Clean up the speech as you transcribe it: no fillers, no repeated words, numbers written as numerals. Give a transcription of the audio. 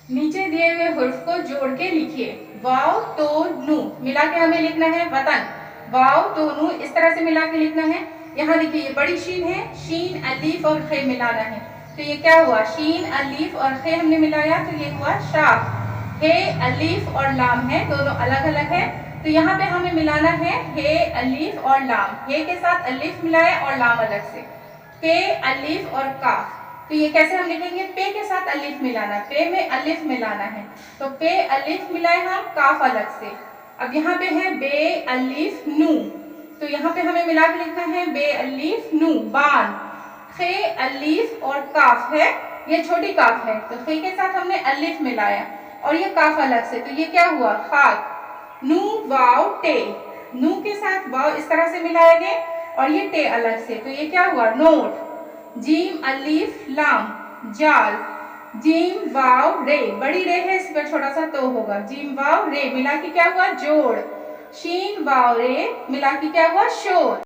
नीचे दिए हुए हुर्फ को जोड़ के लिखिए। वाव तो नू मिला के हमें लिखना है वतन। वाव तो नू इस तरह से मिला के लिखना है। यहाँ देखिए ये बड़ी शीन है, शीन अलीफ और खे मिलाना है। तो ये क्या हुआ, शीन अलीफ और खे हमने मिलाया तो ये हुआ शाफ। हे अलीफ और लाम है, दोनों अलग अलग है। तो यहाँ पे हमें मिलाना है हे अलीफ और लाम। हे के साथ अलीफ मिलाया और लाम अलग से। पे अलीफ और काफ। तो ये कैसे हम लिखेंगे, पे के साथ अलिफ मिलाना, पे में अलिफ मिलाना है। तो पे अलिफ मिलाए हम, काफ अलग से। अब यहाँ पे है बे अलिफ नू, तो यहाँ पे हमें मिला के लिखना है बे अलिफ नू बान। खे अलिफ और काफ है, ये छोटी काफ है, तो खे के साथ हमने अलिफ मिलाया और ये काफ अलग से। तो ये क्या हुआ, खाक। नू वाव टे, नू के साथ वाव इस तरह से मिलाया गया और ये टे अलग से। तो ये क्या हुआ, नोट। जीम अलीफ लाम जाल। जीम वाव रे, बड़ी रे है, इस पर छोटा सा तो होगा। जीम वाव रे मिला के क्या हुआ, जोड़। शीन वाव रे मिला के क्या हुआ, शोर।